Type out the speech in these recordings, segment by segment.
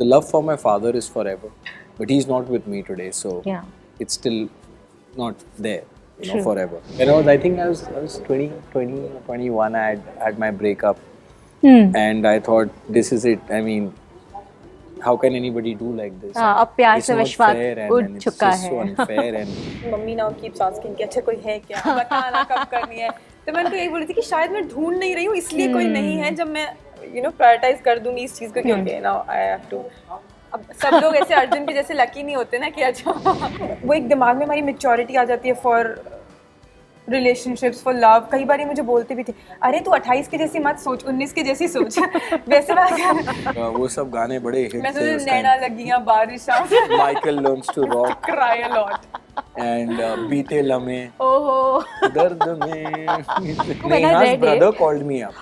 the love for my father is forever, but he's not with me today, so Yeah. it's still not there, True. forever. I think I was 20 or 21. I had my breakup, and I thought, this is it. I mean, how can anybody do like this? अब प्यार It's से not विश्वास fair, उड़ and it's चुका just so है। unfair. And mummy now keeps asking कि अच्छा कोई है क्या, बताना कब करनी है। तो मैं उनको यही बोली थी कि शायद मैं ढूंढ नहीं रही हूँ, इसलिए कोई नहीं है। जब मैं प्रायोरिटाइज कर दूंगी इस चीज़ को कि okay now I have to. अब सब लोग ऐसे अर्जुन के जैसे लकी नहीं होते ना कि अच्छा वो एक दिमाग में हमारी मेच्योरिटी आ जाती है फॉर रिलेशनशिप्स, फॉर लव। कई बार ये मुझे बोलते भी थे, अरे तू 28 के जैसी मत सोच, 19 के जैसी सोच। वैसे बात कर। वो सब गाने बड़े हिट मैं थे सोच उस नैना टाइम। लगियां बारिशां, Michael learns to rock cry a lot. and बीते लम्हे ओहो। दर्द में। When I Neha's read brother it- called me up.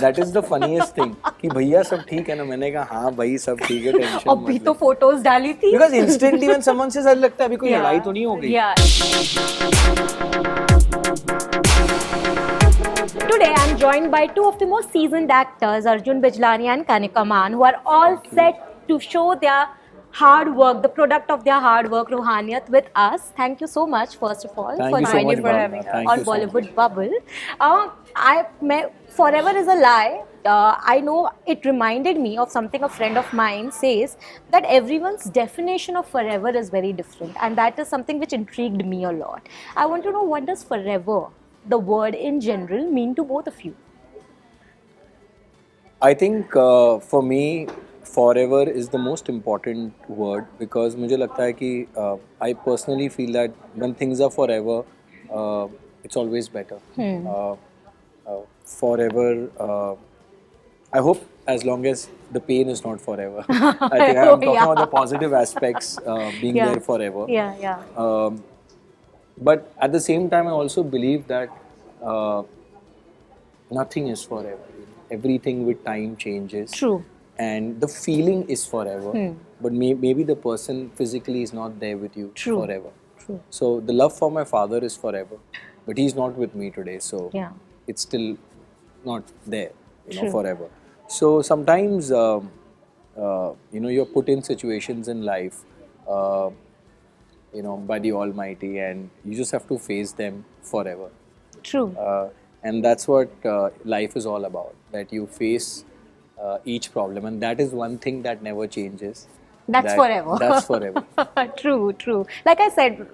That is the funniest thing कि भैया सब ठीक है ना? मैंने कहा हाँ भाई सब ठीक है, टेंशन अभी मत तो ले। फोटोज डाली थी। Because instantly when someone says, ऐसा लगता है अभी कोई लड़ाई तो नहीं हो गई। Yeah. Today I'm joined by two of the most seasoned actors, Arjun Bijlani and Kanika Mann, who are all set to show their hard work, the product of their hard work, Roohaniyat, with us. Thank you so much, first of all, Thank for you so joining much, for Bhavna. having us Thank on you so Bollywood much. Bubble. Forever is a lie. I know it reminded me of something a friend of mine says, that everyone's definition of forever is very different, and that is something which intrigued me a lot. I want to know, what does forever, the word in general, mean to both of you? I think for me, forever is the most important word because मुझे लगता है कि I personally feel that when things are forever, it's always better. Forever, I hope as long as the pain is not forever. I think I'm talking about the positive aspects being there forever. Yeah. But at the same time, I also believe that nothing is forever. Everything with time changes. True. And the feeling is forever. But maybe the person physically is not there with you True. forever. True. So the love for my father is forever. But he's not with me today. So Yeah. it's still not there, True. forever. So sometimes, you're put in situations in life, by the Almighty, and you just have to face them forever. True. And that's what life is all about, that you face each problem, and that is one thing that never changes. That's forever. That's forever. True. Like I said,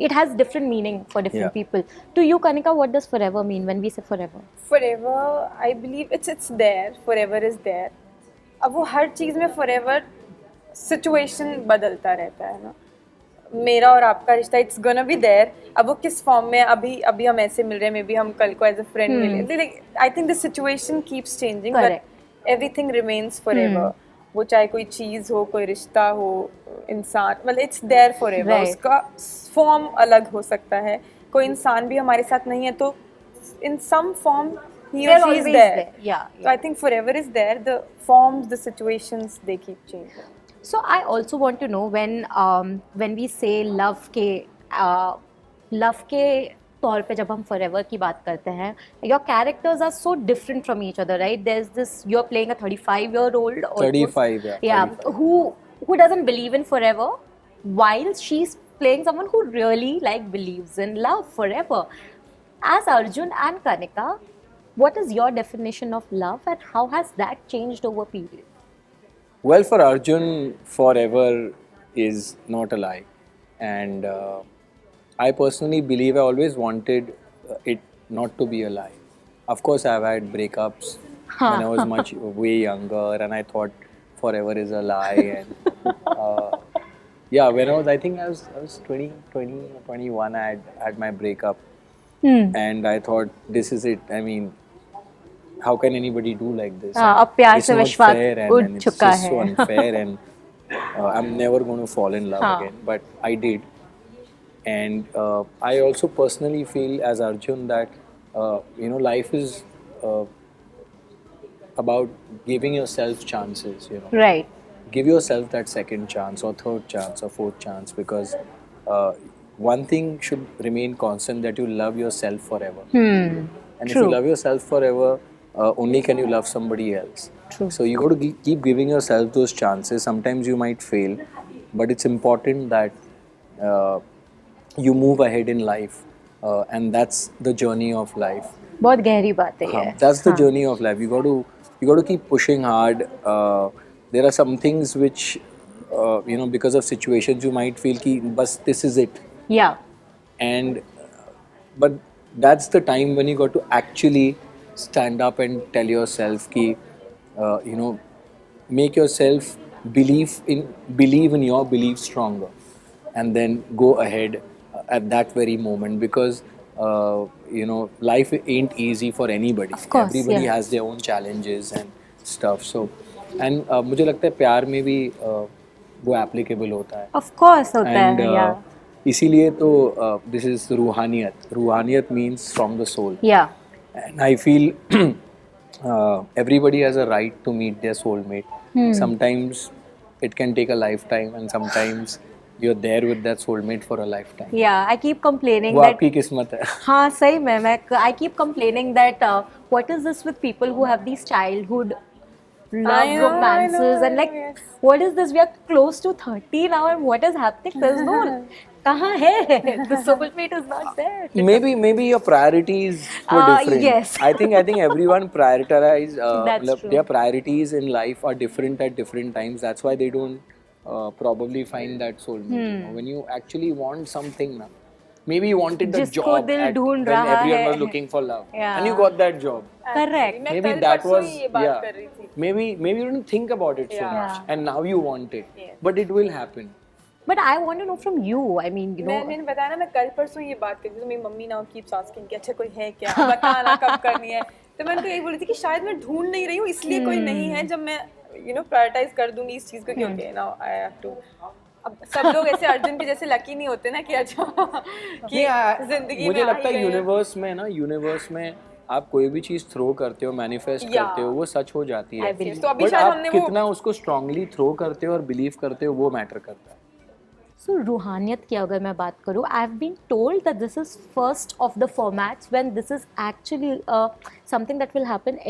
it has different meaning for different Yeah. people. To you, Kanika, what does forever mean when we say forever? Forever, I believe it's there. Forever is there. अब वो हर चीज़ में forever situation बदलता रहता है ना। मेरा और आपका रिश्ता it's gonna be there. अब वो किस फॉर्म में अभी हम ऐसे मिल रहे हैं, मे बी हम कल को as a friend मिले। Like, I think the situation keeps changing, Correct. but everything remains forever. वो चाहे कोई चीज़ हो, कोई रिश्ता हो, इंसान, मतलब it's there forever. Right. उसका फॉर्म अलग हो सकता है। कोई इंसान भी हमारे साथ नहीं है तो in some form he or They're she is always there. there. Yeah. So I think forever is there. The forms, the situations, they keep changing. So I also want to know, when we say love के तौर पे जब हम forever की बात करते हैं, your characters are so different from each other, right? There's this, you're playing a 35-year-old. 35, yeah. Yeah, 35. who doesn't believe in forever, while she's playing someone who really believes in love forever. As Arjun and Kanika, what is your definition of love, and how has that changed over period? Well, for Arjun, forever is not a lie. And I personally believe I always wanted it not to be a lie. Of course, I've had breakups when I was way younger, and I thought forever is a lie. And when I think I was 20 or 21, I had my breakup. And I thought, this is it. I mean, how can anybody do like this? अब प्यार It's से not विश्वास fair, उड़ and it's चुका just so है। unfair, and I'm never going to fall in love again. But I did. And I also personally feel as Arjun that, life is about giving yourself chances, Right. Give yourself that second chance or third chance or fourth chance, because one thing should remain constant, that you love yourself forever. And if you True. love yourself forever, only can you love somebody else. True. So you got to keep giving yourself those chances. Sometimes you might fail, but it's important that uh, you move ahead in life, and that's the journey of life. बहुत गहरी बात है ये. That's the हाँ. journey of life. You got to keep pushing hard. There are some things which because of situations you might feel ki bas this is it. Yeah. And but that's the time when you got to actually stand up and tell yourself ki make yourself believe in your belief stronger, and then go ahead at that very moment, because life ain't easy for anybody. Of course, Everybody yeah. has their own challenges and stuff. So and मुझे लगता है प्यार में भी वो applicable होता है. Of course होता And है. Yeah. इसीलिए तो this is रूहानियत. रूहानियत means from the soul. Yeah. And I feel everybody has a right to meet their soulmate. Sometimes it can take a lifetime, and sometimes you're there with that soulmate for a lifetime. Yeah. I keep complaining वो that. आपकी किस्मत है. हाँ सही में मैं I keep complaining that what is this with people who have these childhood love I know, romances and like yes. what is this, we are close to 30 now and what is happening, there's no कहाँ है, the soulmate is not there. Maybe your priorities were different. Yes. I think everyone prioritize That's true. their priorities in life are different at different times. That's why they don't probably find that soulmate. You know, when you actually want something now, maybe you wanted the जिसको job दिल ढूंढ when रहा everyone है. was looking for love, Yeah. and you got that job. Correct. मैं Maybe कल that परसों was ही ये बात कर रही थी. maybe you didn't think about it so Yeah. much, and now you want it. Yes. But it will happen. But I want to know from you, I mean, you know. मैंने बताया ना, मैं कल परसों ये बात कर रही थी, तो मेरी मम्मी ना कीप्स आस्किंग कि अच्छा कोई है क्या, बताना कब करनी है. तो मैं उनको यही बोली थी कि शायद मैं ढूंढ नहीं रही हूँ, इसलिए कोई नहीं है. जब मैं प्रायोरिटाइज कर दूंगी इस चीज को, क्योंकि ना आई हैव टू. अब सब लोग ऐसे अर्जुन के जैसे लकी नहीं होते ना कि अच्छा कि जिंदगी मुझे में लगता है यूनिवर्स में आप कोई भी चीज थ्रो करते हो, मैनिफेस्ट Yeah. करते हो, वो सच हो जाती है. I believe. तो अभी बट शायद आप हमने वो कितना उसको स्ट्रांगली थ्रो करते हो और बिलीव करते हो, वो मैटर करता है. So रूहानियत की अगर मैं बात करूँ, I've been told that this is first of the formats when this is actually something that will happen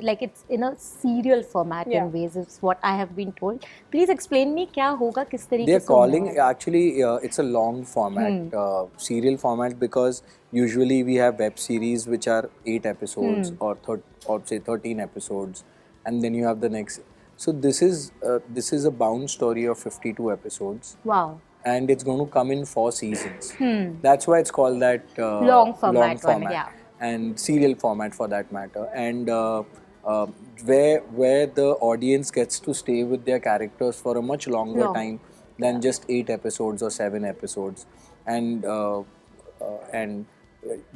like it's in a serial format Yeah. in ways, is what I have been told. Please explain me क्या होगा, किस तरीके They're से calling होगा? actually it's a long format, serial format, because usually we have web series which are 8 episodes or say 13 episodes, and then you have the next. So this is a bound story of 52 episodes. Wow. And it's going to come in 4 seasons. That's why it's called that Long format one, yeah. and serial format for that matter. And where the audience gets to stay with their characters for a much longer Long. time than just 8 episodes or 7 episodes. And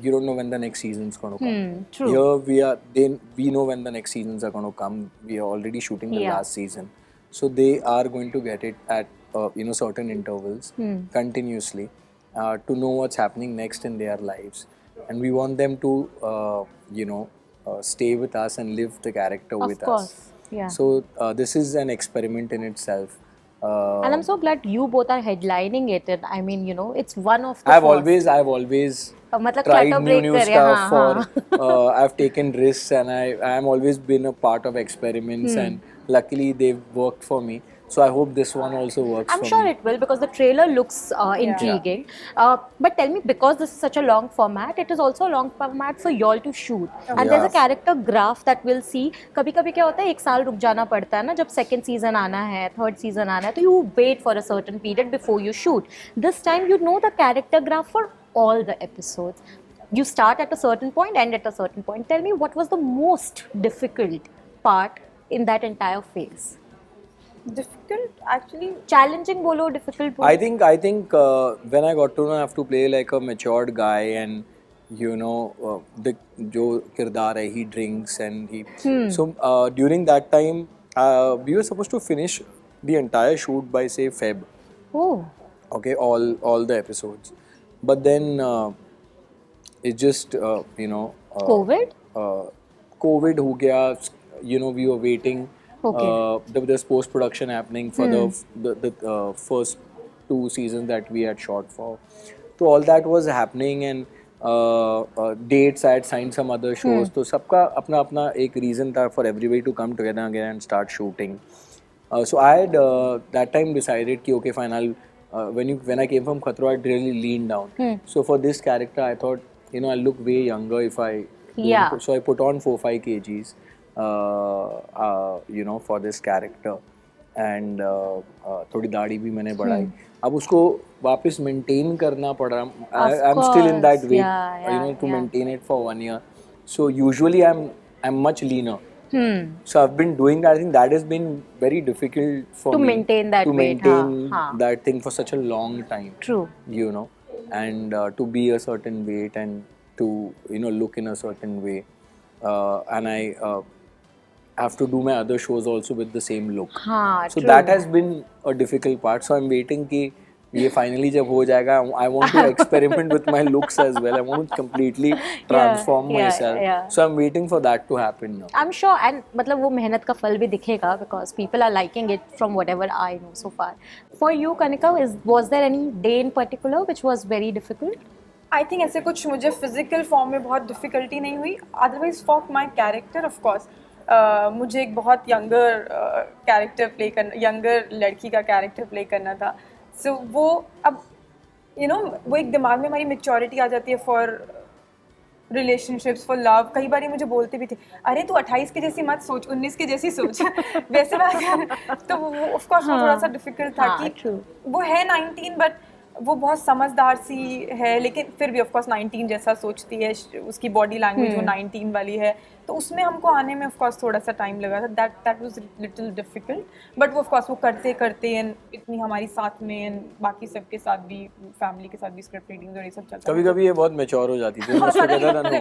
you don't know when the next season's going to come. True. Here we know when the next seasons are going to come. We are already shooting the Yeah. last season, so they are going to get it at certain intervals continuously to know what's happening next in their lives, and we want them to stay with us and live the character Of with course. us. Yeah. So this is an experiment in itself. And I'm so glad you both are headlining it. And I mean, it's one of the I've first. always मतलब tried clutter new breaker है, stuff हाँ, for I've taken risks, and I'm always been a part of experiments, and luckily they've worked for me. So I hope this one also works I'm for sure me. it will, because the trailer looks intriguing. But tell me, because this is such a long format, it is also a long format for y'all to shoot. And there's a Yeah. character graph that we'll see. कभी-कभी क्या होता है, एक साल रुक जाना पड़ता है ना, जब second season आना है, third season आना है, तो you wait for a certain period before you shoot. This time you know the character graph for all the episodes. You start at a certain point, end at a certain point. Tell me, what was the most difficult part in that entire phase? difficult actually. Challenging बोलो, difficult बोलो. I think when I got to know I have to play like a matured guy, and the जो किरदार है, he drinks and he. So during that time we were supposed to finish the entire shoot by say Feb. Oh. Okay, all the episodes, but then it just COVID? COVID हो गया. We were waiting. Okay. There's post production happening for the first 2 seasons that we had shot for. So all that was happening, and dates. I had signed some other shows. तो सबका अपना अपना एक reason था for everybody to come together again and start shooting. So I had that time decided कि okay fine, I'll when I came from Khatro, I'd really lean down. So for this character, I thought, you know, I'll look way younger if I Yeah. So I put on 4-5 kgs, you know, for this character. And थोड़ी दाढ़ी भी मैंने बढ़ाई. अब उसको वापस maintain करना पड़ रहा. I'm still in that way, you know, to maintain it for 1 year. So usually I'm much leaner. So I've been doing that. I think that has been very difficult for To me maintain that to weight, maintain हाँ. that thing for such a long time. True. You know, and to be a certain weight and to, you know, look in a certain way, and I have to do my other shows also with the same look. हाँ, So true. that has been a difficult part. So I'm waiting कि ये finally जब हो जाएगा, I want to experiment with my looks as well. I want to completely transform myself. So I'm waiting for that to happen now. I'm sure, and मतलब वो मेहनत का फल भी दिखेगा because people are liking it from whatever I know so far. For you, Kanika, was there any day in particular which was very difficult? I think ऐसे कुछ मुझे फिजिकल फॉर्म में बहुत डिफिकल्टी नहीं हुई. Otherwise for my character of course मुझे एक बहुत यंगर कैरेक्टर प्ले करना, यंगर लड़की का कैरेक्टर प्ले करना था. सो वो अब यू नो वो एक दिमाग में हमारी मेच्योरिटी आ जाती है फॉर रिलेशनशिप्स, फॉर लव. कई बार मुझे बोलते भी थे, अरे तू 28 के जैसी मत सोच, 19 के जैसी सोच. वैसे बात कर. तो वो ऑफ कोर्स वो थोड़ा सा डिफिकल्ट था कि वो है 19 बट वो बहुत समझदार सी है, लेकिन फिर भी ऑफ कोर्स 19 जैसा सोचती है. उसकी बॉडी लैंग्वेज वो 19 वाली है, तो उसमें हमको आने में ऑफ कोर्स थोड़ा सा टाइम लगा था. That was little difficult. But वो ऑफ कोर्स वो करते करते एंड इतनी हमारी साथ में एंड बाकी सबके साथ भी, फैमिली के साथ भी स्क्रिप्ट रीडिंग और ये सब चलता. कभी-कभी ये बहुत मैच्योर हो जाती थी. उसको कहता था नो,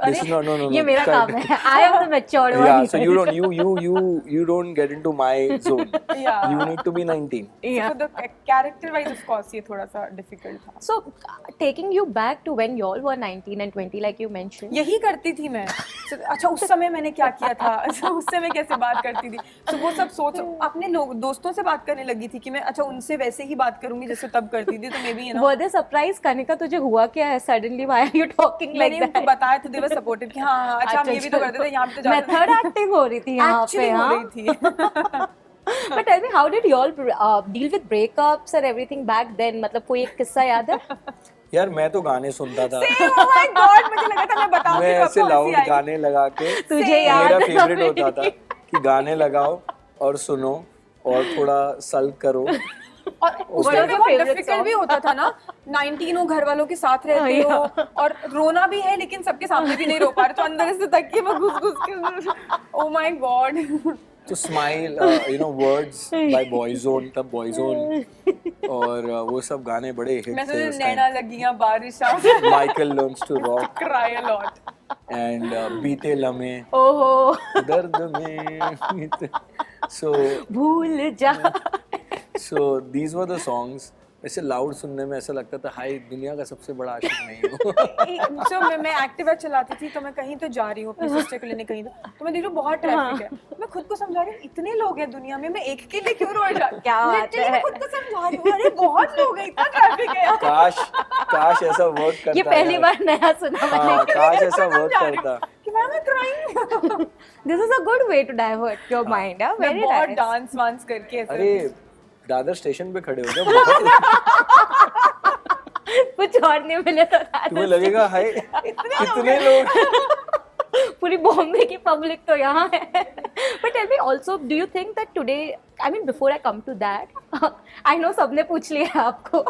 दिस इज नो. ये मेरा काम है. I am the mature one. Yeah, so you don't get into my zone. Yeah. You need to be 19. So the character wise of course ये थोड़ा सा डिफिकल्ट था. So taking you back to when you all were 19 and 20 like you mentioned. यही करती थी मैं. अच्छा उस समय मैंने क्या किया था, अच्छा उस समय कैसे बात करती थी. तो वो सब सोच अपने लोग दोस्तों से बात करने लगी थी कि मैं अच्छा उनसे वैसे ही बात करूंगी जैसे तब करती थी. तो may be you know Were they surprised, Kanika, तुझे हुआ क्या है suddenly? Why are you talking like मैंने that? उनको बताया तो दे वर सपोर्टिव कि हाँ अच्छा हम ये भी तो करते थे, यहाँ पे तो जाते थे. मेथड एक्टिंग हो रही थी यहाँ पे. हो रही थी. But tell me, how did you all deal with breakups and everything back then? मतलब कोई एक किस्सा याद है? यार मैं तो गाने सुनता था. Oh my God, मुझे लगा था मैं बताऊंगी. मैं ऐसे लाउड गाने लगा के, तुझे याद मेरा फेवरेट होता था कि गाने लगाओ और सुनो और थोड़ा सल्क करो. और उस टाइम पे बहुत डिफिकल्ट भी होता था ना. 19 हो, घर वालों के साथ रहते हो और रोना भी है लेकिन सबके सामने भी नहीं रो पा रहे, तो अंदर से तकिए में घुस के. Oh my God. तो smile, you know, words by Boyzone, तब बॉयजोन और वो सब गाने बड़े हिट मैं थे तो उस नैना टाइम. लगियां बारिशां. Michael learns to rock cry a lot. And बीते लम्हे ओहो, दर्द में. So भूल जा. these were the songs. ऐसे लाउड सुनने में ऐसा लगता था हाय दुनिया का सबसे बड़ा आशिक नहीं हूँ. So मैं एक्टिवा चलाती थी तो मैं कहीं तो जा रही हूँ अपनी सिस्टर को लेने कहीं, तो मैं देख रही हूँ बहुत ट्रैफिक है. मैं खुद को समझा रही हूँ इतने लोग हैं दुनिया में, मैं एक के लिए क्यों रोड जा. क्या बात है. मैं खुद को समझा रही हूँ अरे बहुत लोग हैं, इतना ट्रैफिक है. काश ऐसा वर्क करता. ये पहली बार नया सुना मैंने. काश ऐसा वर्क करता. कि मैं crying. This is a good way to divert your mind. Yeah, मैं very बहुत nice. डांस वांस करके ऐसे. अरे दादर स्टेशन पे खड़े हो जाओ. कुछ और नहीं मिले तो तुम्हें लगेगा हाय इतने लोग. पूरी बॉम्बे की पब्लिक तो यहाँ है. But tell me also, do you think that today, I mean before I come to that, I know सबने पूछ लिया है आपको,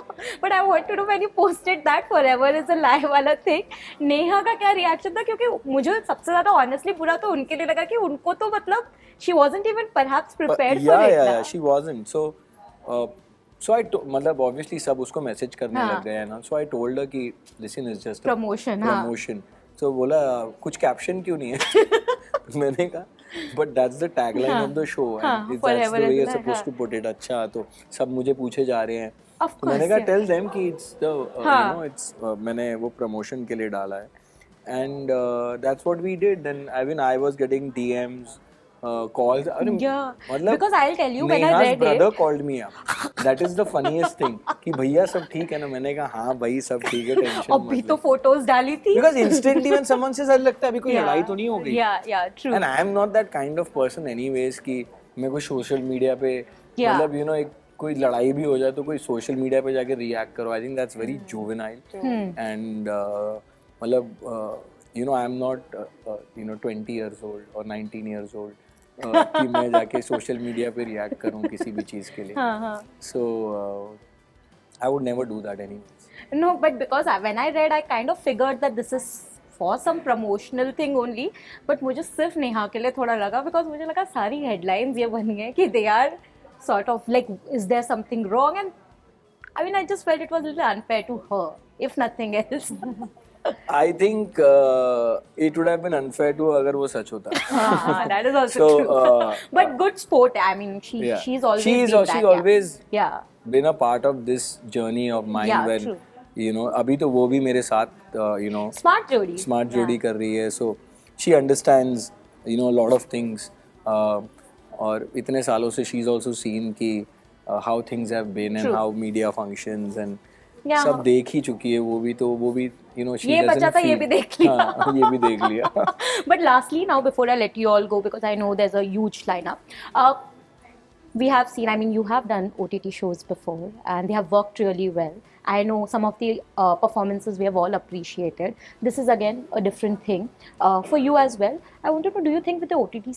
but I want to know when you posted that forever is a lie वाला thing, Neha का क्या reaction था? क्योंकि मुझे सबसे ज्यादा honestly बुरा तो उनके लिए लगा कि उनको तो मतलब she wasn't even perhaps prepared for it. Yeah, she wasn't. So I मतलब obviously सब उसको मैसेज करने लग गए हैं ना. So I told her कि listen is just a promotion. So बोला कुछ कैप्शन क्यों नहीं है. मैंने कहा but that's the tagline of the show and that's the way you're supposed to put it. अच्छा तो सब मुझे पूछे जा रहे हैं. तो मैंने कहा tell them कि it's the you know it's मैंने वो promotion के लिए डाला है. And that's what we did. Then I was getting DMs, calls. Yeah, मतलब because I'll tell you when I Neha's read brother it. called me up. that is the funniest thing कि भैया सब ठीक है ना. मैंने कहा हाँ भाई सब ठीक है, टेंशन अभी तो फोटोज डाली थी. because instantly when someone says ऐसा लगता है अभी कोई लड़ाई तो नहीं हो गई. Yeah, true. And I am not that kind of person anyways कि मैं कोई सोशल मीडिया पे मतलब you know एक कोई लड़ाई भी हो जाए तो कोई सोशल मीडिया पे जाके रिएक्ट करो. I think that's very juvenile. And मतलब you know I am not you know 20 years old or 19 years old कि मैं जाके सोशल मीडिया पे रिएक्ट करूँ किसी भी चीज़ के लिए. So I would never do that anyways. No, but because when I read, I kind of figured that this is for some promotional thing only. But मुझे सिर्फ नेहा के लिए थोड़ा लगा because मुझे लगा सारी headlines ये बनी है कि they are sort of like, is there something wrong? And I mean, I just felt it was a little unfair to her, if nothing else. I think it would have been unfair to अगर वो सच होता. That is also true. But good sport. I mean, she's always been a part of this journey of mine. Yeah, when true. you know अभी तो वो भी मेरे साथ you know smart जोड़ी कर रही है. So she understands you know a lot of things. और इतने सालों से she's also seen कि how things have been and how media functions and सब देख ही चुकी है. वो भी you know she ये बचा था ये भी देख लिया. हाँ, ये भी देख लिया. But lastly, now before I let you all go, because I know there's a huge lineup, we have seen, I mean, you have done OTT shows before and they have worked really well. I know some of the performances we have all appreciated. This is again a different thing for you as well. I wanted to know, do you think with the OTT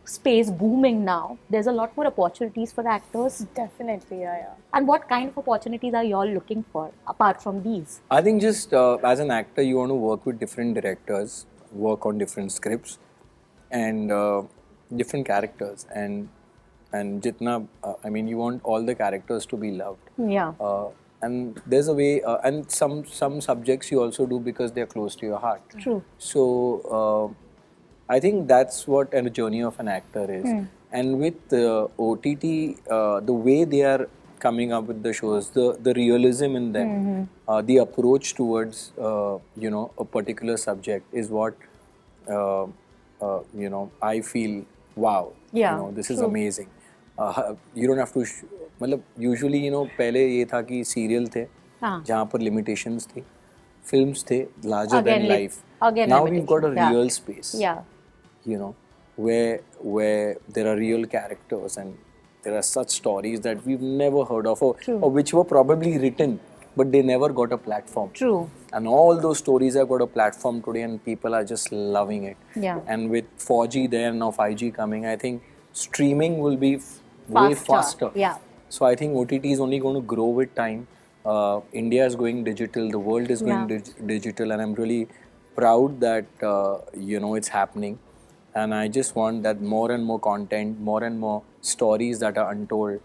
space booming now, there's a lot more opportunities for the actors? Definitely, yeah. And what kind of opportunities are you all looking for apart from these? I think just as an actor, you want to work with different directors, work on different scripts and different characters and jitna, I mean, you want all the characters to be loved. Yeah. And there's a way, and some subjects you also do because they're close to your heart. True. So I think that's what a journey of an actor is. And with OTT, the way they are coming up with the shows, the realism in them, the approach towards you know a particular subject is what you know I feel. Wow. Yeah. You know this is amazing. You don't have to मतलब usually you know पहले ये था कि serial थे जहाँ पर limitations थी, films थे larger than life. Now we've got a real space. Yeah. You know where there are real characters and there are such stories that we've never heard of or which were probably written but they never got a platform. True. And all those stories have got a platform today and people are just loving it. Yeah. And with 4G there and now 5G coming, I think streaming will be way faster. Yeah. So I think OTT is only going to grow with time. India is going digital, the world is going digital, and I'm really proud that you know it's happening. And I just want that more and more content, more and more stories that are untold,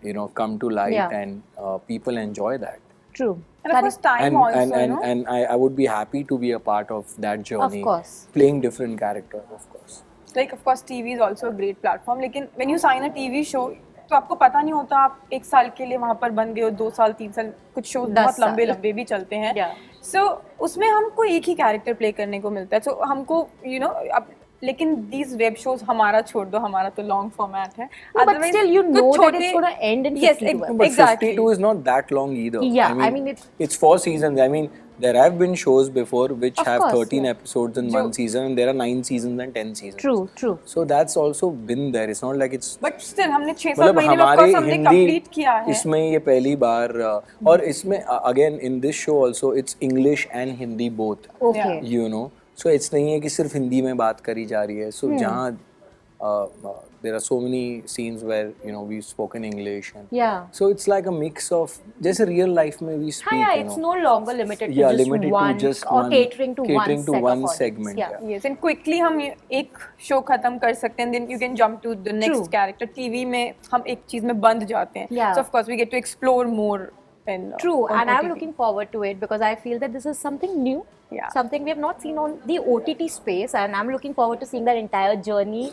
you know, come to light and people enjoy that. True. And of course, time also. And I would be happy to be a part of that journey. Of course. Playing different characters, of course. Like of course, TV is also a great platform. लेकिन when you sign a TV show, तो आपको पता नहीं होता आप एक साल के लिए वहाँ पर बन गए हो, 2 साल 3 साल, कुछ शो बहुत लंबे भी चलते हैं. So उसमें हमको एक ही कैरेक्टर प्ले करने को मिलता है. So हमको you know अब लेकिन these web shows हमारा छोड़ दो, हमारा तो long format है. But still you know that it's going to end in 52. But 52 is not that long either. Yeah, I mean it's 4 seasons. I mean there have been shows before which have 13 episodes in one season and there are 9 seasons and 10 seasons. True. So that's also been there. It's not like it's. But still हमने 6-7 महीने में of course हमने complete किया है. इसमें ये पहली बार और इसमें again in this show also it's English and Hindi both. Okay. You know. So it's नहीं है कि सिर्फ हिंदी में बात करी जा रही है. So जहाँ there are so many scenes where you know we've spoken English and so it's like a mix of जैसे real life में we speak. Yeah, it's no longer limited to just one or catering to one segment. Yes, and quickly हम एक show खत्म कर सकते हैं, then you can jump to the next character. TV में हम एक चीज में बंध जाते हैं. So of course we get to explore more. True, and I'm looking forward to it because I feel that this is something new, something we have not seen on the OTT space, and I'm looking forward to seeing that entire journey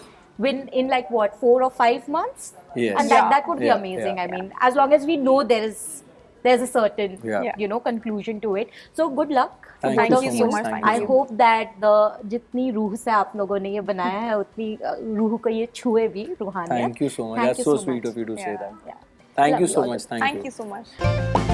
in like what 4 or 5 months. Yes. And that would be amazing. I mean, as long as we know there's a certain you know conclusion to it. So good luck. Thank you so much. I hope that the जितनी रूह से आप लोगों ने ये बनाया है उतनी रूह को ये छुए भी रूहानियत. Thank you so much. That's so sweet of you to say that. Thank Love you you, so Arjun. much. Thank Thank you. you so much.